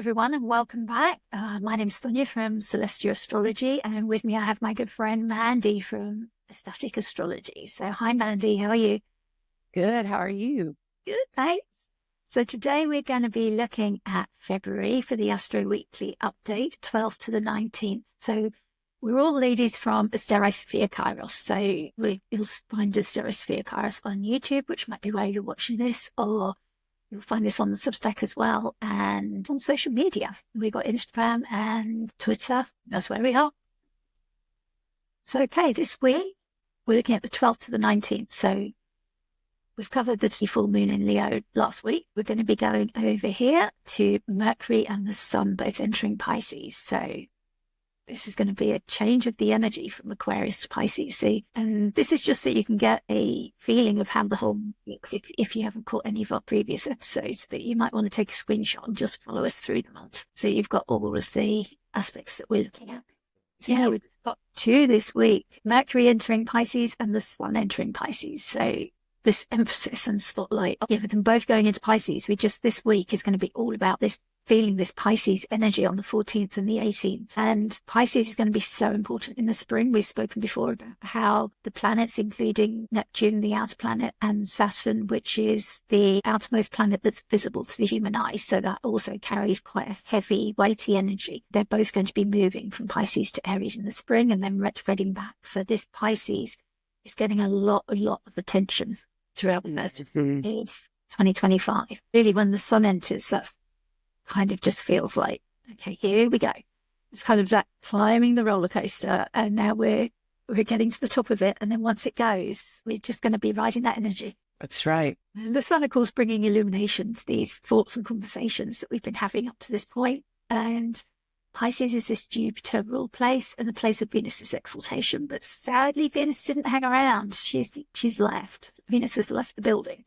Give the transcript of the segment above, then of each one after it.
everyone, and welcome back. My name's Sonia from Celestial Astrology, and with me I have my good friend Mandi from Astrological Astrology. So hi Mandi, how are you? Good. How are you? Good, thanks. So today we're going to be looking at February for the Astro Weekly update, 12th to the 19th. So we're all ladies from AsteriSofiaKairos. So you'll find AsteriSofiaKairos on YouTube, which might be where you're watching this, or you'll find this on the Substack as well, and on social media. We've got Instagram and Twitter. That's where we are. So, okay, this week we're looking at the 12th to the 19th. So we've covered the full moon in Leo last week. We're going to be going over here to Mercury and the Sun both entering Pisces. So this is going to be a change of the energy from Aquarius to Pisces. See? And this is just so you can get a feeling of how the whole looks if you haven't caught any of our previous episodes. But you might want to take a screenshot and just follow us through the month. So you've got all of the aspects that we're looking at. So yeah, we've got two this week. Mercury entering Pisces and the Sun entering Pisces. So this emphasis and spotlight, with them both going into Pisces, this week is going to be all about this feeling this Pisces energy on the 14th and the 18th. And Pisces is going to be so important in the spring. We've spoken before about how the planets, including Neptune, the outer planet, and Saturn, which is the outermost planet that's visible to the human eye. So that also carries quite a heavy, weighty energy. They're both going to be moving from Pisces to Aries in the spring and then retrograding back. So this Pisces is getting a lot of attention throughout the rest of 2025. Really, when the Sun enters, that kind of just feels like, okay, here we go. It's kind of that climbing the roller coaster, and now we're getting to the top of it. And then once it goes, we're just going to be riding that energy. That's right. And the Sun, of course, bringing illumination to these thoughts and conversations that we've been having up to this point. And Pisces is this Jupiter rule place and the place of Venus's exaltation. But sadly, Venus didn't hang around. She's left. Venus has left the building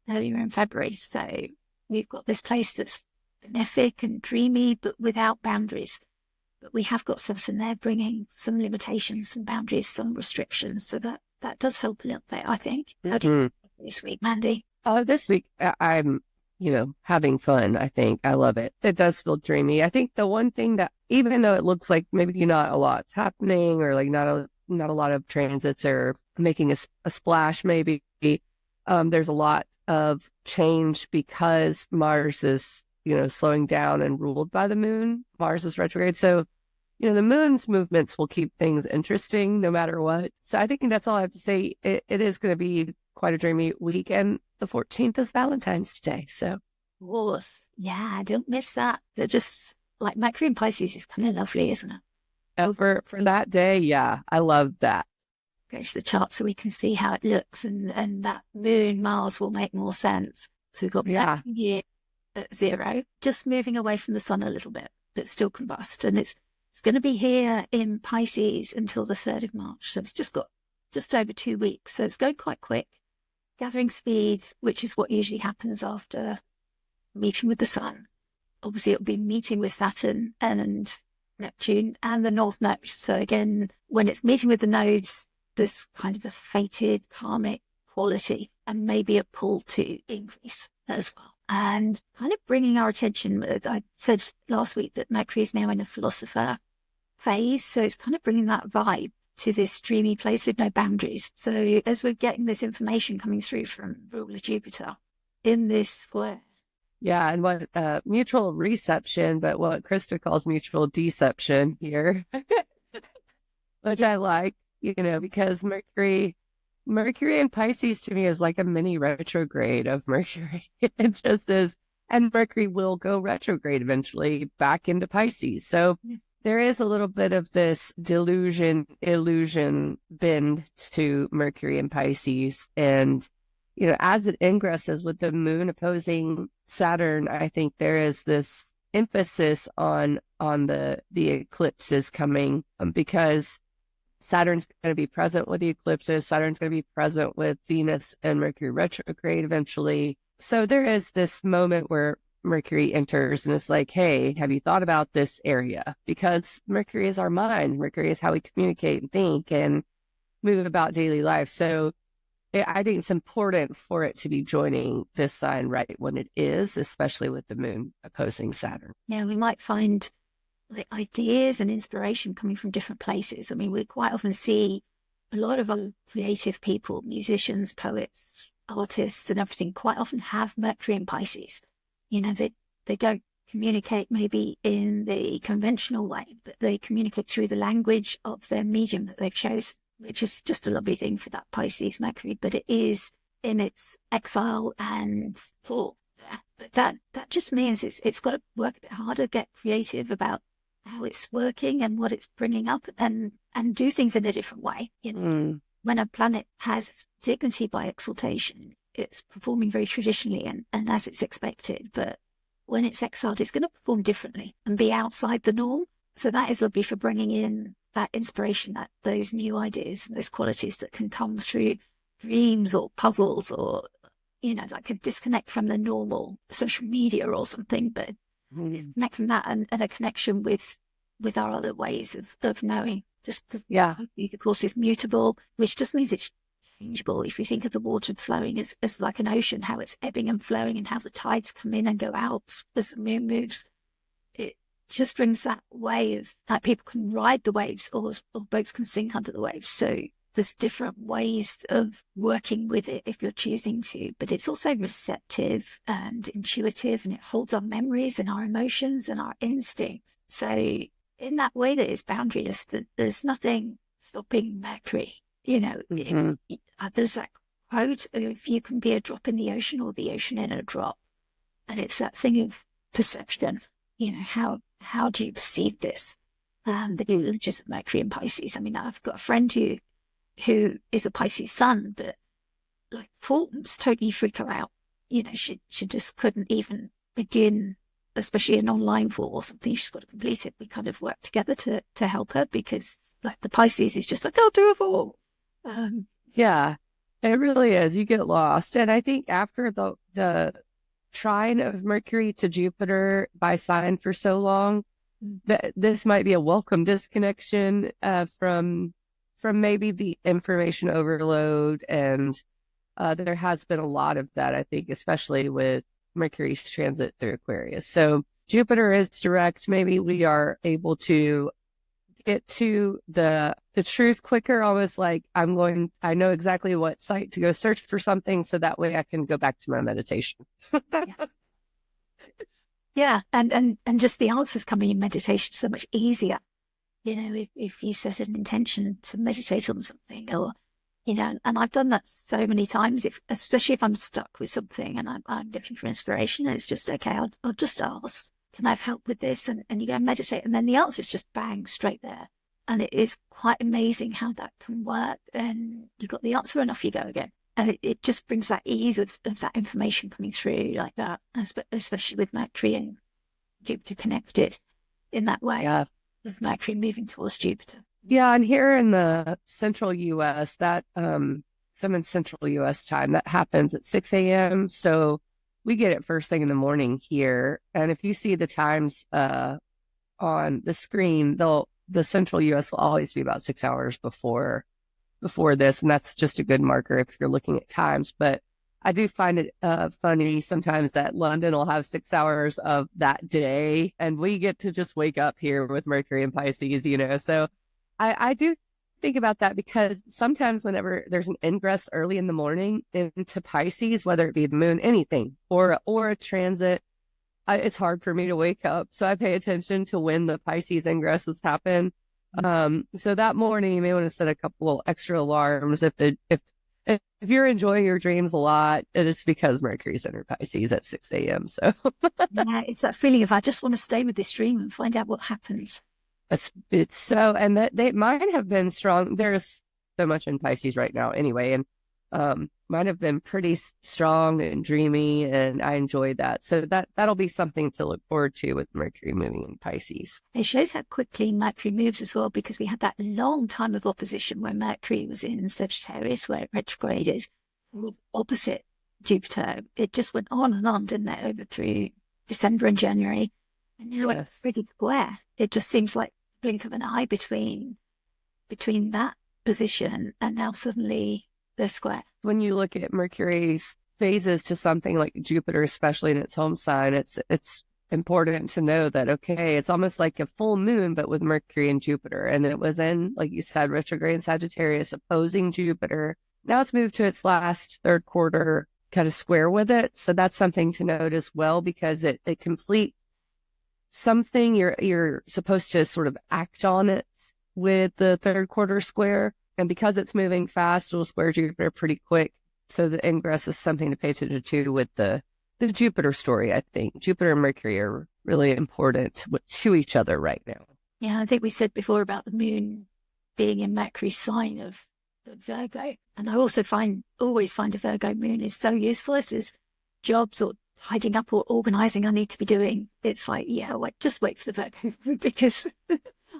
earlier in February. So we've got this place that's benefic and dreamy, but without boundaries. But we have got Saturn there bringing some limitations, some boundaries, some restrictions. So that does help a little bit, I think. How do you this week, Mandi? This week, I'm, having fun, I think. I love it. It does feel dreamy. I think the one thing that, even though it looks like maybe not a lot's happening or like not a lot of transits are making a splash, maybe, there's a lot of change because Mars is slowing down and ruled by the moon. Mars is retrograde. So, the moon's movements will keep things interesting no matter what. So I think that's all I have to say. It is going to be quite a dreamy week. And the 14th is Valentine's Day. So, of course. Yeah, don't miss that. They're just like Mercury and Pisces is kind of lovely, isn't it? For that day, yeah, I love that. Go to the chart so we can see how it looks, and that moon Mars will make more sense. So we've got Mercury at 0, just moving away from the Sun a little bit, but still combust. And it's going to be here in Pisces until the 3rd of March. So it's just got just over 2 weeks. So it's going quite quick. Gathering speed, which is what usually happens after meeting with the Sun. Obviously, it'll be meeting with Saturn and Neptune and the North Node. So again, when it's meeting with the nodes, there's kind of a fated karmic quality and maybe a pull to increase as well. And kind of bringing our attention, I said last week that Mercury is now in a philosopher phase. So it's kind of bringing that vibe to this dreamy place with no boundaries. So as we're getting this information coming through from ruler Jupiter in this square. Yeah, and what mutual reception, but what Krista calls mutual deception here, which I like, because Mercury in Pisces to me is like a mini retrograde of Mercury. It just is. And Mercury will go retrograde eventually back into Pisces. So there is a little bit of this illusion bend to Mercury in Pisces. And, as it ingresses with the moon opposing Saturn, I think there is this emphasis on the eclipses coming because Saturn's going to be present with the eclipses. Saturn's going to be present with Venus and Mercury retrograde eventually. So there is this moment where Mercury enters and it's like, hey, have you thought about this area? Because Mercury is our mind. Mercury is how we communicate and think and move about daily life. So I think it's important for it to be joining this sign right when it is, especially with the moon opposing Saturn. Yeah, we might find the ideas and inspiration coming from different places. I mean, we quite often see a lot of our creative people, musicians, poets, artists, and everything, quite often have Mercury in Pisces. You know, they don't communicate maybe in the conventional way, but they communicate through the language of their medium that they've chosen, which is just a lovely thing for that Pisces Mercury, but it is in its exile and fall. But that just means it's got to work a bit harder, get creative about how it's working and what it's bringing up, and do things in a different way. You know, when a planet has dignity by exaltation, it's performing very traditionally and as it's expected. But when it's exiled, it's going to perform differently and be outside the norm. So that is lovely for bringing in that inspiration, that those new ideas and those qualities that can come through dreams or puzzles, or, you know, that could disconnect from the normal social media or something, but connect from that and a connection with our other ways of knowing. Just because these, of course, is mutable, which just means it's changeable. If you think of the water flowing as like an ocean, how it's ebbing and flowing, and how the tides come in and go out as the moon moves, it just brings that way of like people can ride the waves, or boats can sink under the waves. So there's different ways of working with it if you're choosing to, but it's also receptive and intuitive, and it holds our memories and our emotions and our instincts. So in that way that it's boundaryless, that there's nothing stopping Mercury. You know, there's that quote, if you can be a drop in the ocean or the ocean in a drop. And it's that thing of perception. You know, how do you perceive this? The images of Mercury and Pisces. I mean, I've got a friend who is a Pisces sun, but like forms totally freak her out. You know, she just couldn't even begin, especially an online form or something. She's got to complete it. We kind of work together to help her, because like the Pisces is just like, I'll do a form. Yeah, it really is. You get lost. And I think after the trine of Mercury to Jupiter by sign for so long, that this might be a welcome disconnection from maybe the information overload. And there has been a lot of that, I think, especially with Mercury's transit through Aquarius. So Jupiter is direct. Maybe we are able to get to the truth quicker, almost like I know exactly what site to go search for something, so that way I can go back to my meditation. Yeah, and just the answers coming in meditation so much easier. You know, if you set an intention to meditate on something, or, you know, and I've done that so many times, especially if I'm stuck with something and I'm looking for inspiration, and it's just, okay, I'll just ask, can I have help with this? And you go and meditate, and then the answer is just bang, straight there. And it is quite amazing how that can work. And you got the answer, and off you go again. And it just brings that ease of that information coming through like that, especially with Mercury and Jupiter connected in that way. Yeah. With Mercury moving towards Jupiter. Yeah, and here in the central U.S., that some in central U.S. time, that happens at 6 a.m. So we get it first thing in the morning here. And if you see the times on the screen, the central U.S. will always be about 6 hours before this, and that's just a good marker if you're looking at times. But I do find it funny sometimes that London will have 6 hours of that day, and we get to just wake up here with Mercury and Pisces, you know. So I do think about that, because sometimes whenever there's an ingress early in the morning into Pisces, whether it be the moon, anything, or a transit, it's hard for me to wake up. So I pay attention to when the Pisces ingresses happen. So that morning you may want to set a couple extra alarms if you're enjoying your dreams a lot. It is because Mercury's in Pisces at 6 a.m. So yeah, it's that feeling of, I just want to stay with this dream and find out what happens. It's so, and that they might have been strong. There's so much in Pisces right now anyway, and might have been pretty strong and dreamy, and I enjoyed that. So that'll be something to look forward to with Mercury moving in Pisces. It shows how quickly Mercury moves as well, because we had that long time of opposition where Mercury was in Sagittarius, where it retrograded opposite Jupiter. It just went on, didn't it, over through December and January. And now it's pretty square. It just seems like a blink of an eye between that position and now suddenly the square. When you look at Mercury's phases to something like Jupiter, especially in its home sign, it's important to know that, okay, it's almost like a full moon, but with Mercury and Jupiter. And it was in, like you said, retrograde Sagittarius opposing Jupiter. Now it's moved to its last third quarter kind of square with it. So that's something to note as well, because it completes something you're supposed to sort of act on it with the third quarter square. And because it's moving fast, it'll square Jupiter pretty quick. So the ingress is something to pay attention to with the Jupiter story, I think. Jupiter and Mercury are really important to each other right now. Yeah, I think we said before about the moon being in Mercury's sign of Virgo. And I also always find a Virgo moon is so useful if there's jobs or tidying up or organizing I need to be doing. It's like, yeah, just wait for the Virgo because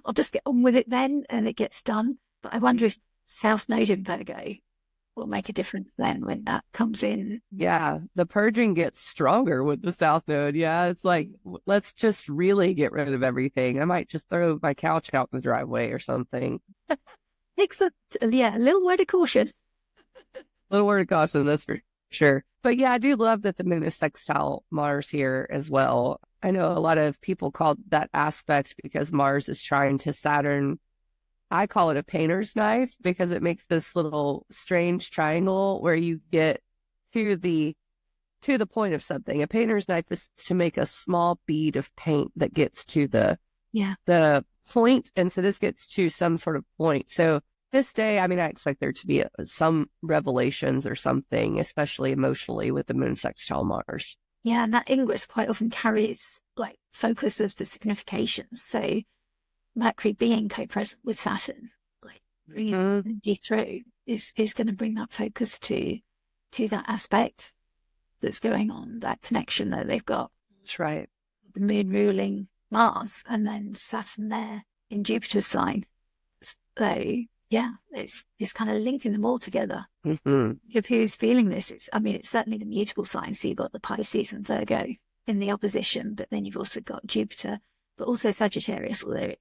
I'll just get on with it then and it gets done. But I wonder if South Node in Virgo will make a difference then when that comes in. Yeah, the purging gets stronger with the South Node. Yeah, it's like, let's just really get rid of everything. I might just throw my couch out in the driveway or something. Excellent. Yeah, a little word of caution. Little word of caution, that's for sure. But yeah, I do love that the moon is sextile Mars here as well. I know a lot of people call that aspect because Mars is trying to Saturn. I call it a painter's knife because it makes this little strange triangle where you get to the point of something. A painter's knife is to make a small bead of paint that gets to the point. And so this gets to some sort of point. So this day, I mean, I expect there to be some revelations or something, especially emotionally with the moon sextile Mars. Yeah, and that ingress quite often carries like focus of the significations. So Mercury being co-present with Saturn, like bringing energy through, is going to bring that focus to that aspect that's going on, that connection that they've got. That's right. The moon ruling Mars and then Saturn there in Jupiter's sign. So yeah, it's kind of linking them all together. If who's feeling this, it's certainly the mutable signs. So you've got the Pisces and Virgo in the opposition, but then you've also got Jupiter, but also Sagittarius, although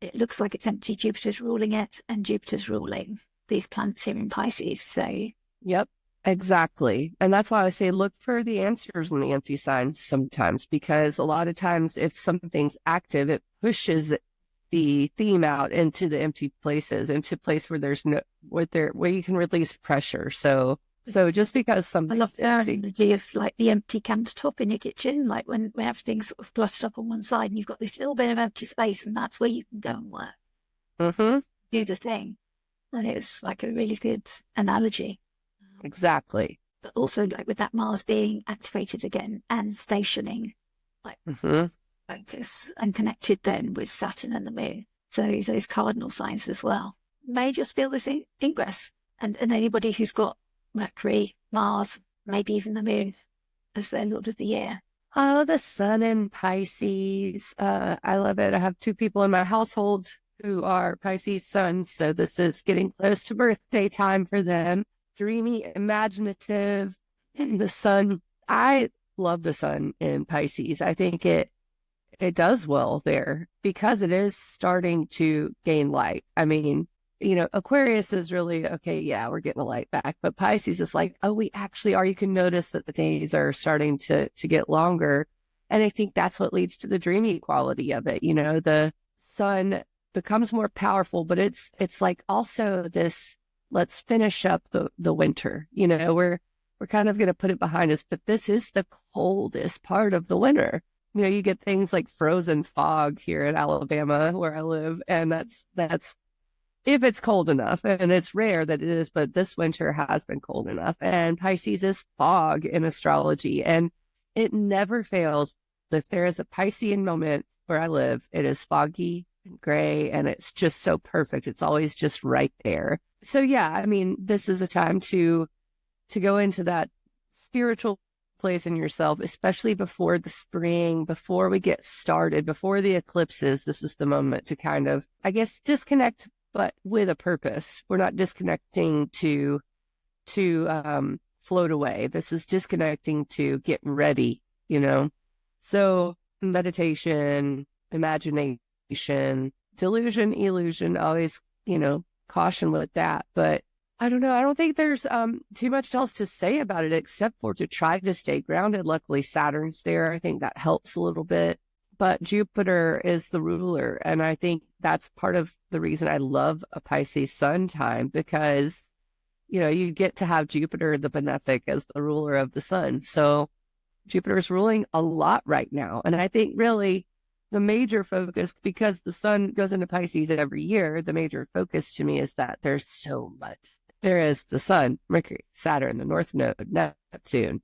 it looks like it's empty. Jupiter's ruling it, and Jupiter's ruling these planets here in Pisces. So, yep, exactly. And that's why I say look for the answers in the empty signs sometimes, because a lot of times if something's active, it pushes the theme out into the empty places, into a place where there's where you can release pressure. So just because something's I love the energy of like the empty countertop in your kitchen, like when everything's sort of clustered up on one side and you've got this little bit of empty space, and that's where you can go and work. Do the thing. And it was like a really good analogy. Exactly. But also like with that Mars being activated again and stationing, like focus and connected then with Saturn and the moon. So those cardinal signs as well may just feel this ingress. And anybody who's got Mercury, Mars, maybe even the moon as their Lord of the Year. Oh, the sun in Pisces. I love it. I have 2 people in my household who are Pisces suns, so this is getting close to birthday time for them. Dreamy, imaginative. And the sun, I love the sun in Pisces. I think it does well there because it is starting to gain light. I mean, Aquarius is really, okay, yeah, we're getting the light back. But Pisces is like, oh, we actually are. You can notice that the days are starting to get longer. And I think that's what leads to the dreamy quality of it. The sun becomes more powerful, but it's like also this, let's finish up the winter. We're kind of going to put it behind us, but this is the coldest part of the winter. You get things like frozen fog here in Alabama where I live. And that's if it's cold enough, and it's rare that it is, but this winter has been cold enough. And Pisces is fog in astrology, and it never fails. If there is a Piscean moment where I live, it is foggy and gray, and it's just so perfect. It's always just right there. So yeah, I mean, this is a time to go into that spiritual place in yourself, especially before the spring, before we get started, before the eclipses. This is the moment to kind of, I guess, disconnect, but with a purpose. We're not disconnecting to float away. This is disconnecting to get ready, So meditation, imagination, delusion, illusion, always, caution with that. But I don't know. I don't think there's too much else to say about it except for to try to stay grounded. Luckily, Saturn's there. I think that helps a little bit. But Jupiter is the ruler. And I think that's part of the reason I love a Pisces sun time, because, you get to have Jupiter, the benefic, as the ruler of the sun. So Jupiter's ruling a lot right now. And I think really the major focus, because the sun goes into Pisces every year, the major focus to me is that there's so much. There is the sun, Mercury, Saturn, the North Node, Neptune.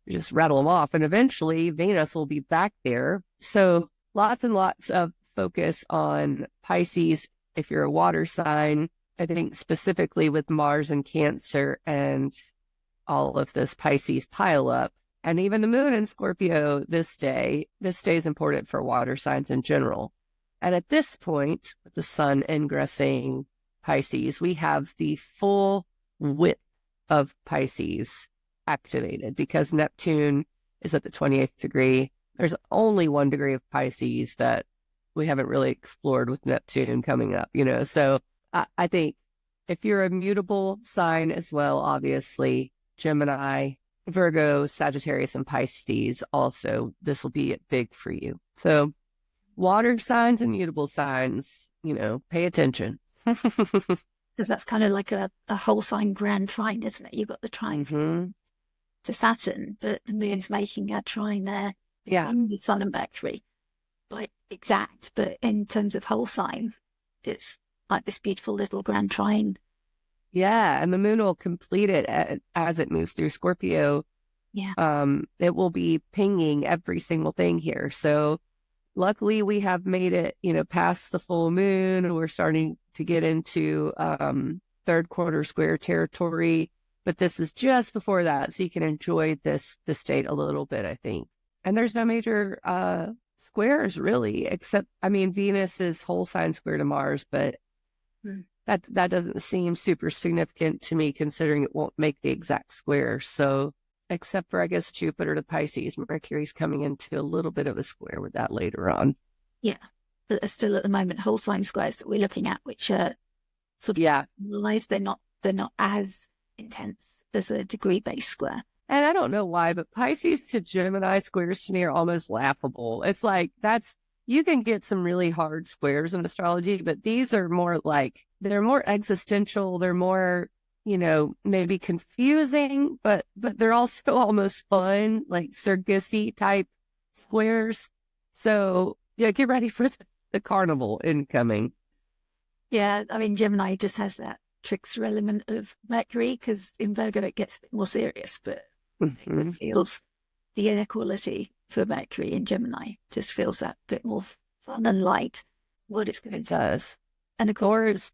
You just rattle them off. And eventually Venus will be back there. So lots and lots of focus on Pisces. If you're a water sign, I think specifically with Mars and Cancer and all of this Pisces pile up, and even the moon in Scorpio this day is important for water signs in general. And at this point, with the sun ingressing Pisces, we have the full width of Pisces activated, because Neptune is at the 28th degree. There's only 1 degree of Pisces that we haven't really explored with Neptune coming up, So I think if you're a mutable sign as well, obviously, Gemini, Virgo, Sagittarius, and Pisces also, this will be big for you. So water signs and mutable signs, pay attention. Because that's kind of like a whole sign grand trine, isn't it? You've got the trine to Saturn, but the moon's making a trine there. Yeah. In the sun and Mercury, like exact, but in terms of whole sign, it's like this beautiful little grand trine. Yeah, and the moon will complete it as it moves through Scorpio. Yeah. It will be pinging every single thing here. So luckily we have made it, past the full moon, and we're starting to get into third quarter square territory. But this is just before that, so you can enjoy this date a little bit, I think. And there's no major squares really, except, Venus is whole sign square to Mars, but that doesn't seem super significant to me, considering it won't make the exact square. So except for, I guess, Jupiter to Pisces, Mercury's coming into a little bit of a square with that later on. Yeah, but there's still at the moment whole sign squares that we're looking at, which are sort of realize they're not as intense as a degree-based square. And I don't know why, but Pisces to Gemini squares to me are almost laughable. It's like you can get some really hard squares in astrology, but these are more like, they're more existential. They're more, maybe confusing, but they're also almost fun, like circusy type squares. So yeah, get ready for the carnival incoming. Yeah, Gemini just has that trickster element of Mercury, because in Virgo it gets a bit more serious, but it feels the inequality for Mercury in Gemini just feels that bit more fun and light. What it's going to do. It does. And of course,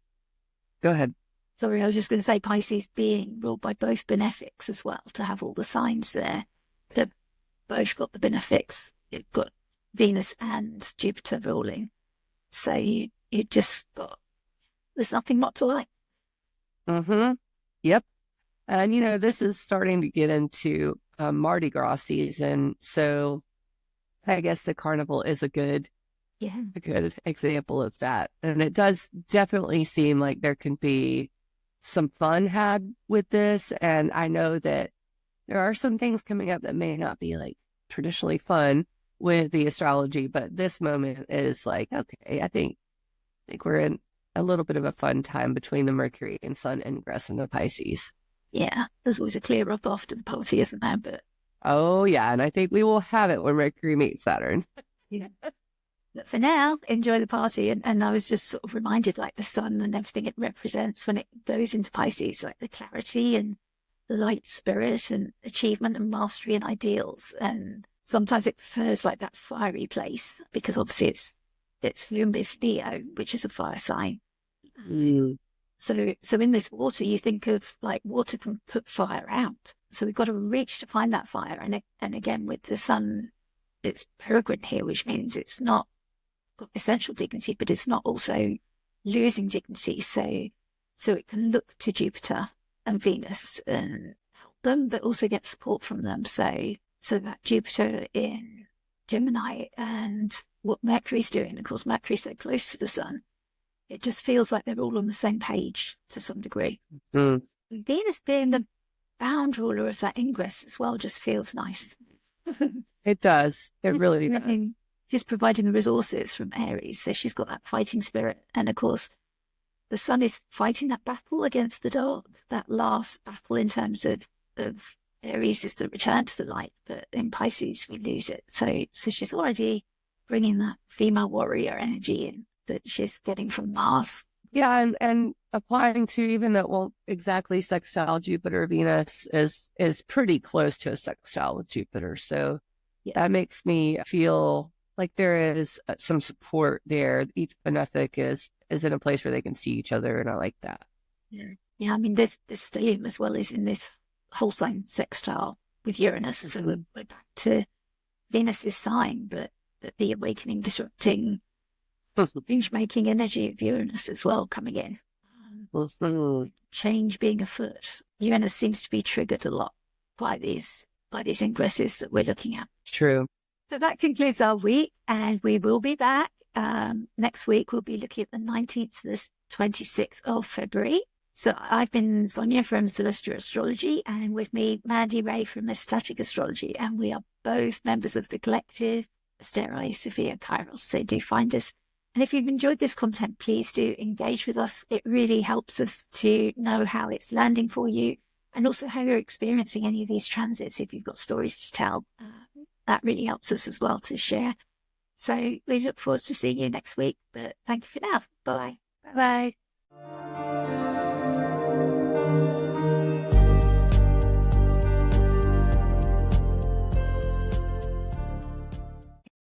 go ahead. Sorry, I was just going to say Pisces being ruled by both benefics as well, to have all the signs there. They've both got the benefics. You've got Venus and Jupiter ruling. So you just got, there's nothing not to like. Yep. And, this is starting to get into Mardi Gras season. So I guess the carnival is a good example of that. And it does definitely seem like there can be some fun had with this. And I know that there are some things coming up that may not be like traditionally fun with the astrology, but this moment is like, okay, I think we're in a little bit of a fun time between the Mercury and Sun ingress and the Pisces. Yeah, there's always a clear up after the party, isn't there? But oh yeah, and I think we will have it when Mercury meets Saturn. Yeah. But for now, enjoy the party. And I was just sort of reminded, like the sun and everything it represents when it goes into Pisces, like the clarity and the light spirit and achievement and mastery and ideals. And sometimes it prefers like that fiery place, because obviously it's Leo, which is a fire sign. So in this water, you think of like water can put fire out. So we've got to reach to find that fire. And again, with the sun, it's peregrine here, which means it's not got essential dignity, but it's not also losing dignity. So it can look to Jupiter and Venus and help them, but also get support from them. So that Jupiter in Gemini and what Mercury's doing, of course, Mercury's so close to the sun, it just feels like they're all on the same page to some degree. Mm. Venus being the bound ruler of that ingress as well just feels nice. It does. It really does. She's providing the resources from Aries, so she's got that fighting spirit. And of course, the sun is fighting that battle against the dark. That last battle in terms of Aries is the return to the light, but in Pisces we lose it. So she's already bringing that female warrior energy in that she's getting from Mars. Yeah, and applying to, even though it won't exactly sextile Jupiter, Venus is pretty close to a sextile with Jupiter. So that makes me feel like there is some support there. Each benefic is in a place where they can see each other, and I like that. Yeah, I mean, this stellium as well is in this whole sign sextile with Uranus. So we're back to Venus's sign, but the awakening, disrupting, change-making energy of Uranus as well coming in. Change being afoot. Uranus seems to be triggered a lot by these ingresses that we're looking at. It's true. So that concludes our week, and we will be back. Next week, we'll be looking at the 19th to the 26th of February. So I've been Sonia from Celestial Astrology, and with me, Mandi Rae from Ecstatic Astrology, and we are both members of the collective AsteriSofiaKairos. So do find us. And if you've enjoyed this content, please do engage with us. It really helps us to know how it's landing for you, and also how you're experiencing any of these transits. If you've got stories to tell, that really helps us as well to share. So we look forward to seeing you next week, but thank you for now. Bye. Bye-bye.